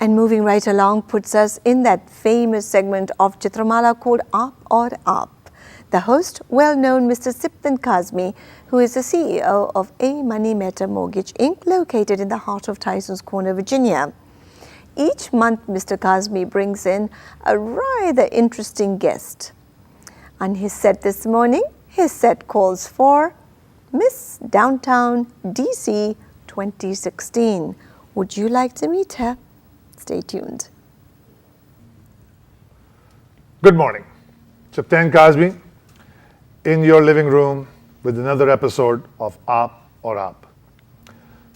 And moving right along puts us in that famous segment of Chitramala called Up or Up. The host, well-known Mr. Siptan Kazmi, who is the CEO of A Money Meta Mortgage Inc., located in the heart of Tysons Corner, Virginia. Each month, Mr. Kazmi brings in a rather interesting guest. On his set this morning, his set calls for Miss Downtown DC 2016. Would you like to meet her? Stay tuned. Good morning. Siptan Kazmi in your living room with another episode of Up or Up.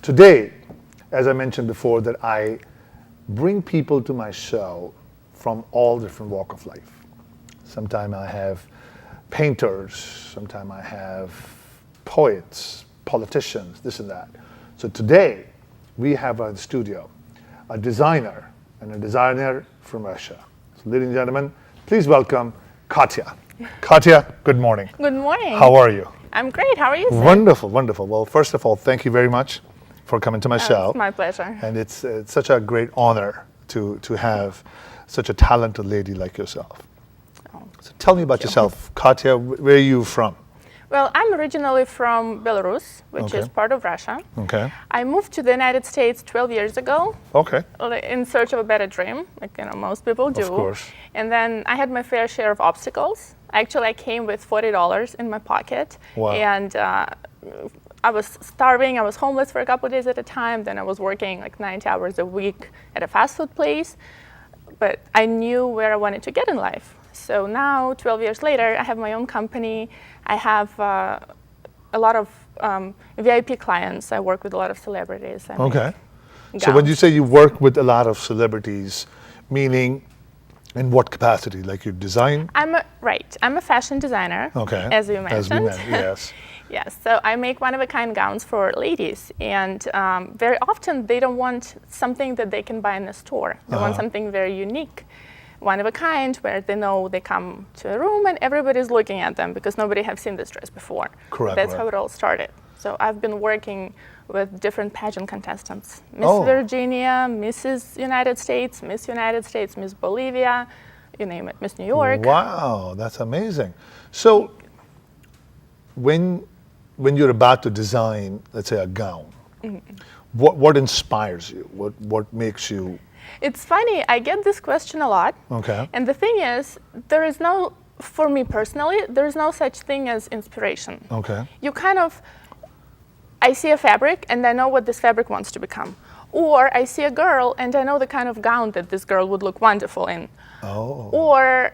Today, as I mentioned before, that I bring people to my show from all different walks of life. Sometimes I have painters, sometimes I have poets, politicians, this and that. So today, we have in the studio a designer from Russia. So, ladies and gentlemen, please welcome Katya. Katya, good morning. Good morning. How are you? I'm great. How are you, sir? Wonderful, wonderful. Well, first of all, thank you very much for coming to my show. It's my pleasure. And it's such a great honor to have such a talented lady like yourself. Oh, so tell me about yourself. Katya, where are you from? Well, I'm originally from Belarus, which is part of Russia. Okay. I moved to the United States 12 years ago. Okay. In search of a better dream, like most people do. Of course. And then I had my fair share of obstacles. Actually, I came with $40 in my pocket. Wow. And I was starving. I was homeless for a couple of days at a time. Then I was working like 90 hours a week at a fast food place. But I knew where I wanted to get in life. So now, 12 years later, I have my own company. I have a lot of VIP clients. I work with a lot of celebrities. Okay. So when you say you work with a lot of celebrities, meaning in what capacity? Like you design? I'm a fashion designer, okay. As you mentioned. Yes. Yes, so I make one-of-a-kind gowns for ladies, and very often they don't want something that they can buy in the store. They want something very unique, one of a kind, where they know they come to a room and everybody's looking at them because nobody has seen this dress before. Correct. That's how it all started. So I've been working with different pageant contestants. Miss Virginia, Mrs. United States, Miss Bolivia, you name it, Miss New York. Wow, that's amazing. So when you're about to design, let's say, a gown, what inspires you? What makes you? It's funny, I get this question a lot. Okay. And the thing is, for me personally, there is no such thing as inspiration. Okay. I see a fabric and I know what this fabric wants to become. Or I see a girl and I know the kind of gown that this girl would look wonderful in. Oh. Or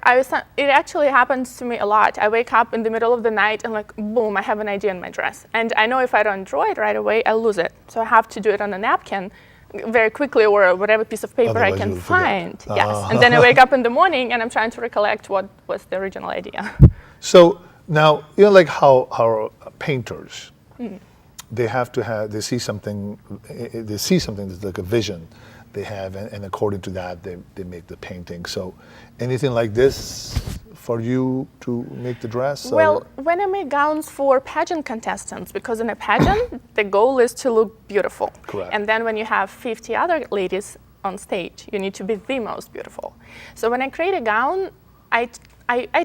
it actually happens to me a lot. I wake up in the middle of the night and like, boom, I have an idea in my dress. And I know if I don't draw it right away, I'll lose it. So I have to do it on a napkin very quickly or whatever piece of paper Otherwise I can you'll find. forget. Yes. And then I wake up in the morning and I'm trying to recollect what was the original idea. So now, like how painters, they see something that's like a vision they have, and according to that, they make the painting. So anything like this for you to make the dress? Well, when I make gowns for pageant contestants, because in a pageant, the goal is to look beautiful. Correct. And then when you have 50 other ladies on stage, you need to be the most beautiful. So when I create a gown, I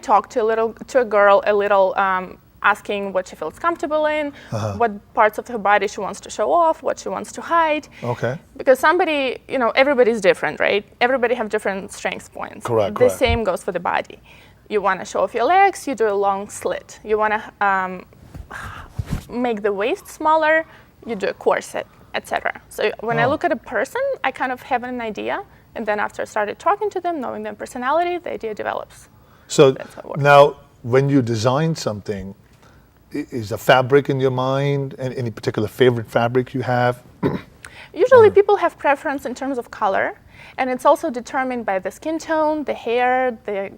talk to a girl a little, asking what she feels comfortable in, what parts of her body she wants to show off, what she wants to hide. Okay. Because everybody's different, right? Everybody have different strength points. Correct. The same goes for the body. You want to show off your legs, you do a long slit. You want to make the waist smaller, you do a corset, etc. So when I look at a person, I kind of have an idea, and then after I started talking to them, knowing their personality, the idea develops. So that's how it works. Now, when you design something, is a fabric in your mind, and any particular favorite fabric you have? Usually people have preference in terms of color, and it's also determined by the skin tone, the hair, the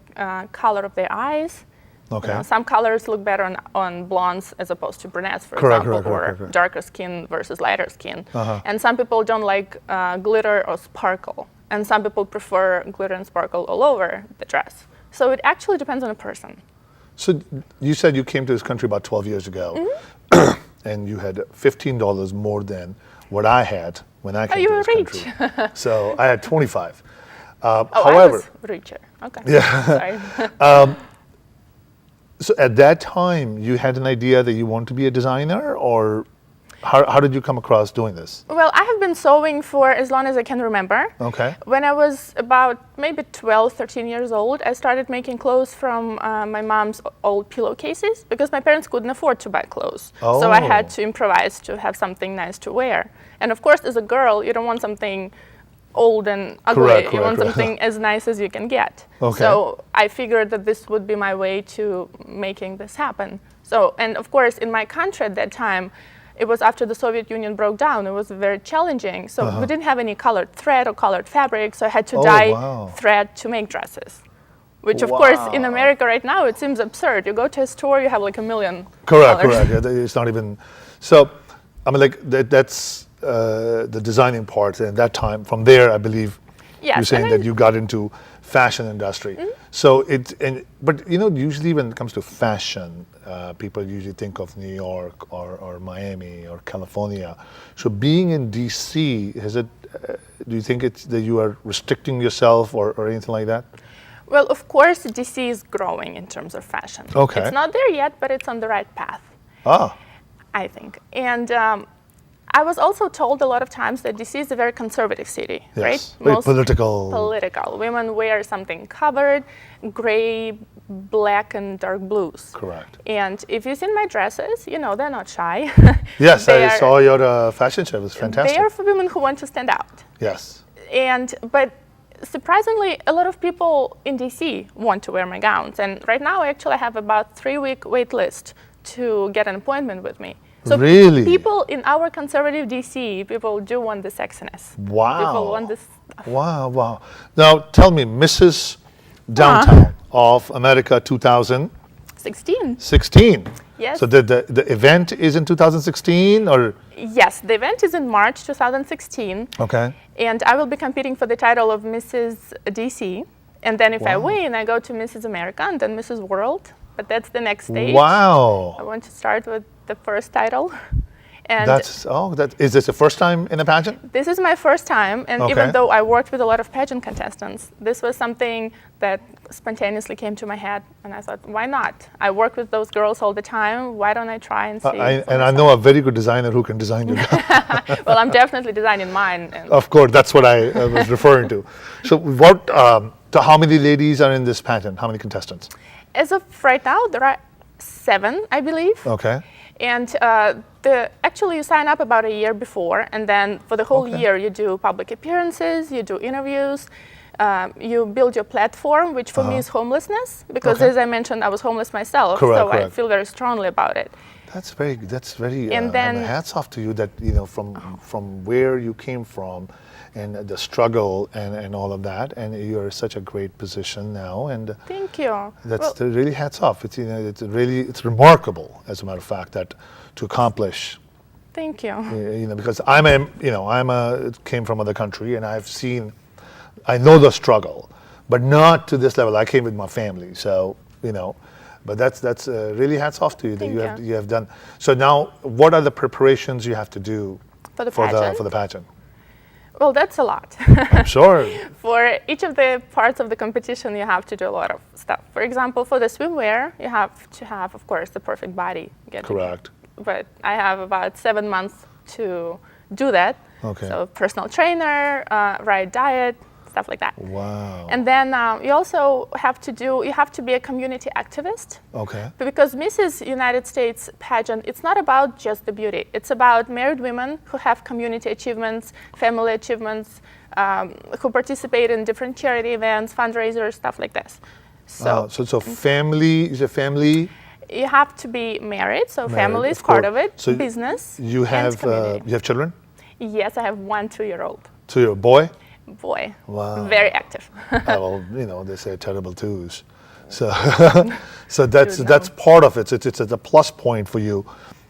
color of their eyes. Okay. Some colors look better on blondes as opposed to brunettes, for Correct, example, correct. or darker skin versus lighter skin. And some people don't like glitter or sparkle, and some people prefer glitter and sparkle all over the dress. So it actually depends on a person. So you said you came to this country about 12 years ago, and you had $15 more than what I had when I came you to were this rich. country. So I had 25. Oh, However, I was richer. Okay. Yeah. Sorry. so at that time, you had an idea that you want to be a designer, or how did you come across doing this? Well, I have been sewing for as long as I can remember. Okay. When I was about maybe 12, 13 years old, I started making clothes from my mom's old pillowcases because my parents couldn't afford to buy clothes. So I had Oh. to improvise to have something nice to wear. And of course, as a girl, you don't want something old and ugly. Correct, You want correct. something as nice as you can get. Okay. So I figured that this would be my way to making this happen. So, and of course, in my country at that time, it was after the Soviet Union broke down. It was very challenging. So we didn't have any colored thread or colored fabric. So I had to Oh, dye wow. thread to make dresses. Which, of course, in Wow. America right now, it seems absurd. You go to a store, you have like a million Correct, colors. correct. Yeah, it's not even. So, I mean, like that's the designing part. And that time, from there, I believe Yes, you're saying and that I- you got into fashion industry. So but you know, usually when it comes to fashion, people usually think of New York or Miami or California. So being in DC, has it? Do you think it's that you are restricting yourself or anything like that? Well, of course, DC is growing in terms of fashion. Okay. It's not there yet, but it's on the right path, Ah, I think. And I was also told a lot of times that DC is a very conservative city, yes. right? Very political. Political. Women wear something covered, gray, black, and dark blues. Correct. And if you've seen my dresses, you know they're not shy. Yes, They I are- saw your fashion show. It was fantastic. They are for women who want to stand out. Yes. But surprisingly, a lot of people in DC want to wear my gowns. And right now, actually, I have about 3-week wait list to get an appointment with me. So Really? people in our conservative DC, people do want the sexiness. Wow. People want this. Wow, wow. Now tell me, Mrs. Downtown of America 2016. 16. Yes. So the event is in 2016 or? Yes, the event is in March 2016. Okay. And I will be competing for the title of Mrs. DC. And then if I Wow. win, I go to Mrs. America and then Mrs. World. But that's the next stage. I Wow. want to start with the first title. And Is this the first time in a pageant? this is my first time. And Okay. even though I worked with a lot of pageant contestants, this was something that spontaneously came to my head. And I thought, why not? I work with those girls all the time. Why don't I try and see? I know a very good designer who can design your gown. Well, I'm definitely designing mine. And Of course, that's what I was referring to. So so how many ladies are in this pageant? How many contestants? as of right now, there are 7, I believe. Okay. And actually, you sign up about a year before, and then for the whole Okay. year, you do public appearances, you do interviews, you build your platform, which for me is homelessness, because Okay. as I mentioned, I was homeless myself, Correct, so I correct. feel very strongly about it. That's very. And then- hats off to you that from where you came from, and the struggle and all of that, and you're in such a great position now, and Thank you. that's Well, really hats off. It's remarkable, as a matter of fact, that to accomplish. thank you. Because came from another country, and I know the struggle, but not to this level. I came with my family, so But that's really hats off to you that Thank you have done. So now, what are the preparations you have to do For the pageant? for the pageant? Well, that's a lot. I'm sure. For each of the parts of the competition, you have to do a lot of stuff. For example, for the swimwear, you have to have, of course, the perfect body. Correct. But I have about 7 months to do that. Okay. So personal trainer, right diet, stuff like that. Wow. And then you also have to be a community activist. Okay. Because Mrs. United States pageant, it's not about just the beauty. It's about married women who have community achievements, family achievements, who participate in different charity events, fundraisers, stuff like this. So family is a family. You have to be married, so Married, family is of part course. of it, So business, You and have community. children. Yes, I have 1 2-year-old So you're a boy. boy. Wow. Very active. Well, they say terrible twos. So, so that's part of it. It's a plus point for you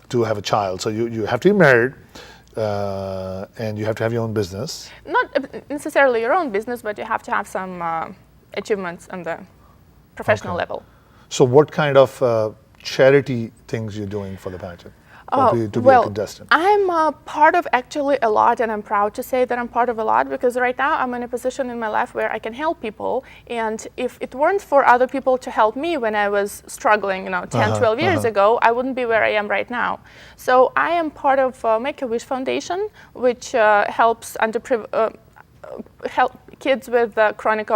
to have a child. So you have to be married, and you have to have your own business. Not necessarily your own business, but you have to have some achievements on the professional Okay. level. So what kind of charity things you're doing for the pageant? or to be a well, contestant? I'm part of actually a lot, and I'm proud to say that I'm part of a lot because right now I'm in a position in my life where I can help people. And if it weren't for other people to help me when I was struggling, 10, 12 years ago, I wouldn't be where I am right now. So I am part of Make-A-Wish Foundation, which helps help kids with chronic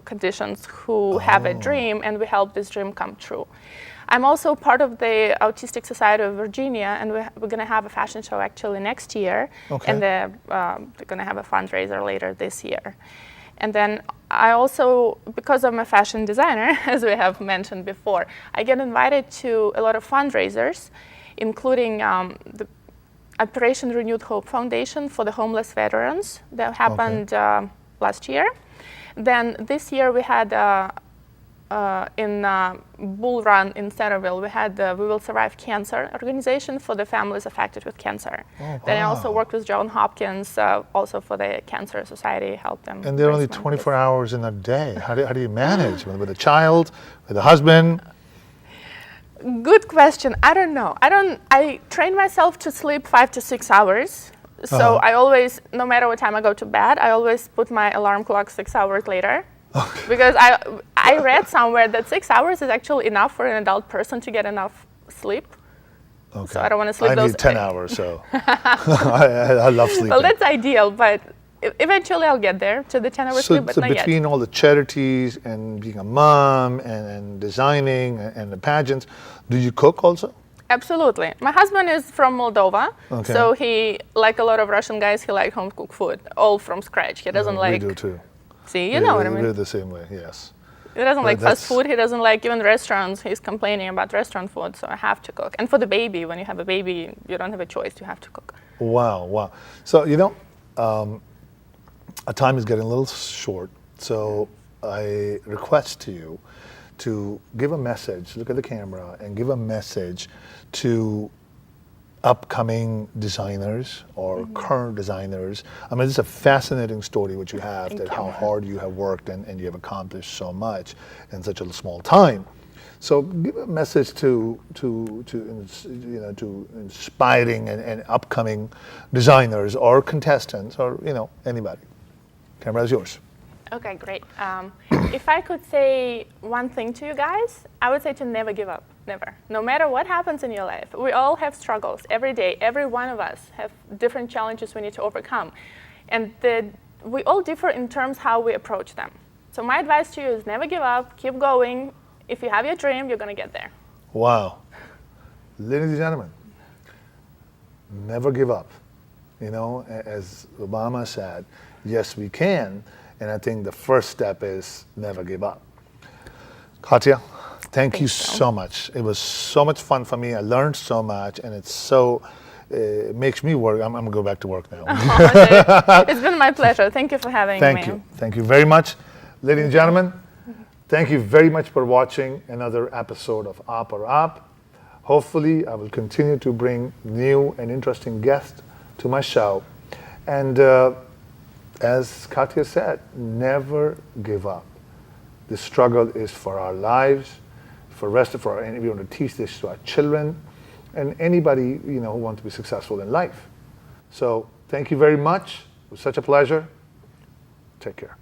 conditions who have a dream, and we help this dream come true. I'm also part of the Autistic Society of Virginia, and we're going to have a fashion show actually next year, and they're going to have a fundraiser later this year. And then I also, because I'm a fashion designer, as we have mentioned before, I get invited to a lot of fundraisers, including the Operation Renewed Hope Foundation for the homeless veterans that happened last year. Then this year we had in Bull Run in Centerville, we had the We Will Survive Cancer organization for the families affected with cancer. Then I also worked with Johns Hopkins, also for the Cancer Society, helped them. And there are only 24 hours in a day. How do you manage with a child, with a husband? Good question. I don't know. I train myself to sleep 5 to 6 hours. So I always, no matter what time I go to bed, I always put my alarm clock 6 hours later. Because I read somewhere that 6 hours is actually enough for an adult person to get enough sleep. Okay. So I don't want to sleep I those. need 10 hours, so I love sleeping. Well, that's ideal, but eventually I'll get there to the 10-hour sleep, but so not between yet. all the charities and being a mom and designing and the pageants, do you cook also? Absolutely. My husband is from Moldova, so he, like a lot of Russian guys, he likes home cooked food, all from scratch. He doesn't like. We do too. See, you know what I mean. We're the same way, yes. He doesn't like fast food. He doesn't like even restaurants. He's complaining about restaurant food, so I have to cook. And for the baby, when you have a baby, you don't have a choice. You have to cook. Wow. So, our time is getting a little short, so I request to you to give a message, look at the camera, and give a message to upcoming designers or current designers. I mean, it's a fascinating story what you have, how hard you have worked and you have accomplished so much in such a small time. So give a message to inspiring and upcoming designers or contestants or anybody. Camera is yours. Okay, great. If I could say one thing to you guys, I would say to never give up. Never. No matter what happens in your life, we all have struggles every day. Every one of us have different challenges we need to overcome. And we all differ in terms how we approach them. So my advice to you is never give up, keep going. If you have your dream, you're going to get there. Wow. Ladies and gentlemen, never give up. As Obama said, yes, we can. And I think the first step is never give up. Katya, thank you so much. It was so much fun for me. I learned so much, and it makes me work. I'm going to go back to work now. It's been my pleasure. Thank you for having me. Thank you. Thank you very much. Ladies and gentlemen, thank you very much for watching another episode of Aap Aur Aap. Hopefully, I will continue to bring new and interesting guests to my show. And as Katya said, never give up. The struggle is for our lives, and we want to teach this to our children and anybody who wants to be successful in life. So thank you very much. It was such a pleasure. Take care.